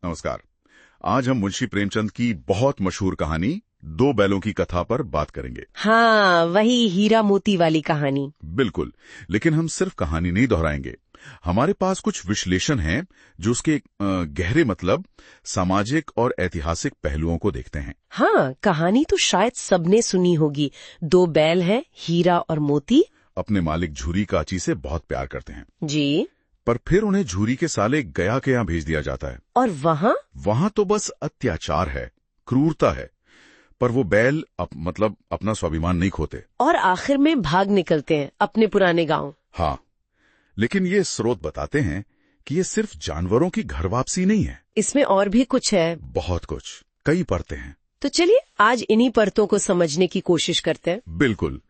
नमस्कार। आज हम मुंशी प्रेमचंद की बहुत मशहूर कहानी दो बैलों की कथा पर बात करेंगे। हाँ, वही हीरा मोती वाली कहानी। बिल्कुल, लेकिन हम सिर्फ कहानी नहीं दोहराएंगे। हमारे पास कुछ विश्लेषण हैं जो उसके गहरे मतलब, सामाजिक और ऐतिहासिक पहलुओं को देखते हैं। हाँ, कहानी तो शायद सबने सुनी होगी। दो बैल हैं, हीरा और मोती। अपने मालिक झूरी काची से बहुत प्यार करते हैं जी। पर फिर उन्हें झूरी के साले गया के यहाँ भेज दिया जाता है। और वहाँ तो बस अत्याचार है, क्रूरता है। पर वो बैल मतलब अपना स्वाभिमान नहीं खोते और आखिर में भाग निकलते हैं अपने पुराने गांव। हाँ, लेकिन ये स्रोत बताते हैं कि ये सिर्फ जानवरों की घर वापसी नहीं है। इसमें और भी कुछ है। बहुत कुछ, कई परतें हैं। तो चलिए आज इन्हीं परतों को समझने की कोशिश करते हैं। बिल्कुल।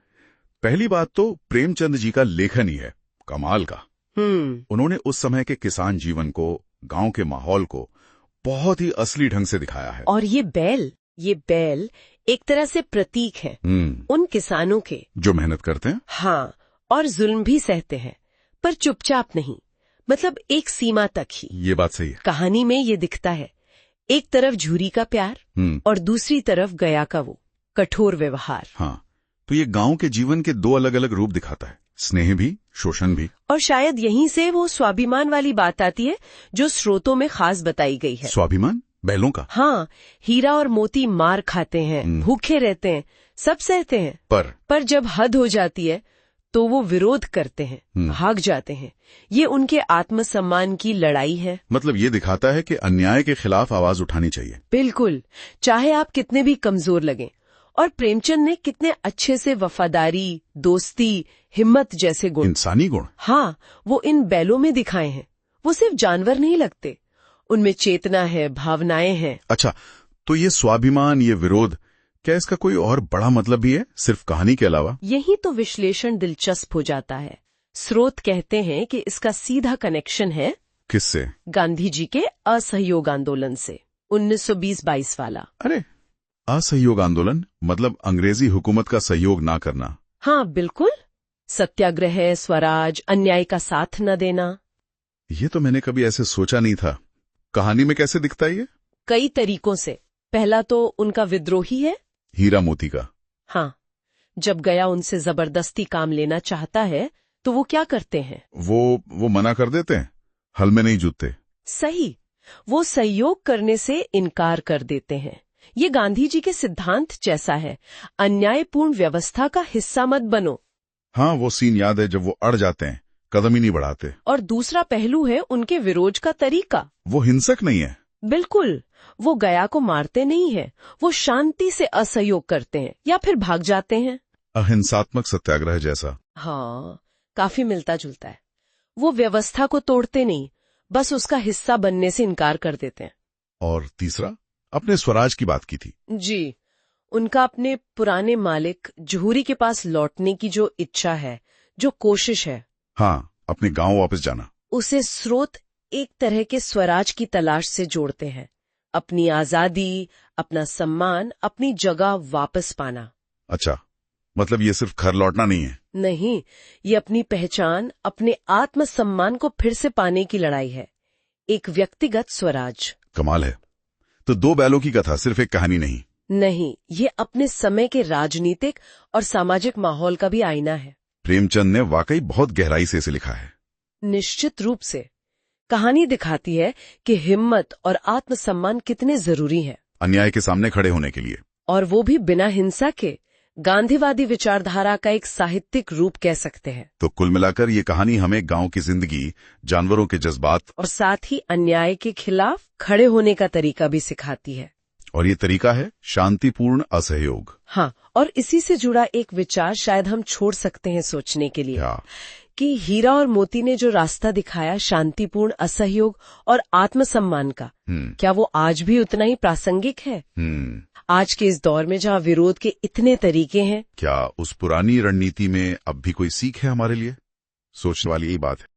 पहली बात तो प्रेमचंद जी का लेखन ही है, कमाल का। उन्होंने उस समय के किसान जीवन को, गांव के माहौल को बहुत ही असली ढंग से दिखाया है। और ये बैल एक तरह से प्रतीक है उन किसानों के जो मेहनत करते हैं। हाँ, और जुल्म भी सहते हैं, पर चुपचाप नहीं, मतलब एक सीमा तक ही। ये बात सही है। कहानी में ये दिखता है, एक तरफ झूरी का प्यार और दूसरी तरफ गया का वो कठोर व्यवहार। हाँ, तो ये गांव के जीवन के दो अलग अलग रूप दिखाता है, स्नेह भी, शोषण भी। और शायद यहीं से वो स्वाभिमान वाली बात आती है जो स्रोतों में खास बताई गई है। स्वाभिमान बैलों का। हाँ, हीरा और मोती मार खाते हैं, भूखे रहते हैं, सब सहते हैं, पर जब हद हो जाती है तो वो विरोध करते हैं, भाग जाते हैं। ये उनके आत्मसम्मान की लड़ाई है। मतलब ये दिखाता है कि अन्याय के खिलाफ आवाज उठानी चाहिए। बिल्कुल, चाहे आप कितने भी कमजोर लगें। और प्रेमचंद ने कितने अच्छे से वफादारी, दोस्ती, हिम्मत जैसे गुण, इंसानी गुण, हाँ, वो इन बैलों में दिखाए हैं। वो सिर्फ जानवर नहीं लगते, उनमें चेतना है, भावनाएं हैं। अच्छा, तो ये स्वाभिमान, ये विरोध, क्या इसका कोई और बड़ा मतलब भी है सिर्फ कहानी के अलावा? यही तो विश्लेषण दिलचस्प हो जाता है। स्रोत कहते हैं कि इसका सीधा कनेक्शन है। किससे? गांधी जी के असहयोग आंदोलन से, 1920-22 वाला। अरे, असहयोग आंदोलन मतलब अंग्रेजी हुकूमत का सहयोग ना करना। हाँ बिल्कुल, सत्याग्रह, स्वराज, अन्याय का साथ न देना। ये तो मैंने कभी ऐसे सोचा नहीं था। कहानी में कैसे दिखता है ये? कई तरीकों से। पहला तो उनका विद्रोही है, हीरा मोती का। हाँ, जब गया उनसे जबरदस्ती काम लेना चाहता है तो वो क्या करते हैं? वो मना कर देते हैं, हल में नहीं जुटते। सही, वो सहयोग करने से इनकार कर देते हैं। ये गांधी जी के सिद्धांत जैसा है, अन्यायपूर्ण व्यवस्था का हिस्सा मत बनो। हाँ, वो सीन याद है जब वो अड़ जाते हैं, कदम ही नहीं बढ़ाते। और दूसरा पहलू है उनके विरोध का तरीका। वो हिंसक नहीं है। बिल्कुल, वो गया को मारते नहीं है, वो शांति से असहयोग करते हैं या फिर भाग जाते हैं। अहिंसात्मक सत्याग्रह जैसा। हाँ, काफी मिलता जुलता है। वो व्यवस्था को तोड़ते नहीं, बस उसका हिस्सा बनने से इनकार कर देते हैं। और तीसरा, अपने स्वराज की बात की थी। जी, उनका अपने पुराने मालिक झूरी के पास लौटने की जो इच्छा है, जो कोशिश है। हाँ, अपने गांव वापस जाना। उसे स्रोत एक तरह के स्वराज की तलाश से जोड़ते हैं। अपनी आजादी, अपना सम्मान, अपनी जगह वापस पाना। अच्छा, मतलब ये सिर्फ घर लौटना नहीं है। नहीं, ये अपनी पहचान, अपने आत्मसम्मान को फिर से पाने की लड़ाई है। एक व्यक्तिगत स्वराज। कमाल है। तो दो बैलों की कथा सिर्फ एक कहानी नहीं, ये अपने समय के राजनीतिक और सामाजिक माहौल का भी आईना है। प्रेमचंद ने वाकई बहुत गहराई से इसे लिखा है। निश्चित रूप से। कहानी दिखाती है कि हिम्मत और आत्मसम्मान कितने जरूरी है अन्याय के सामने खड़े होने के लिए, और वो भी बिना हिंसा के। गांधीवादी विचारधारा का एक साहित्यिक रूप कह सकते हैं। तो कुल मिलाकर ये कहानी हमें गांव की जिंदगी, जानवरों के जज्बात और साथ ही अन्याय के खिलाफ खड़े होने का तरीका भी सिखाती है। और ये तरीका है शांतिपूर्ण असहयोग। हाँ, और इसी से जुड़ा एक विचार शायद हम छोड़ सकते हैं सोचने के लिए कि हीरा और मोती ने जो रास्ता दिखाया शांतिपूर्ण असहयोग और आत्मसम्मान का, क्या वो आज भी उतना ही प्रासंगिक है? आज के इस दौर में जहाँ विरोध के इतने तरीके हैं, क्या उस पुरानी रणनीति में अब भी कोई सीख है हमारे लिए? सोचने वाली यही बात है।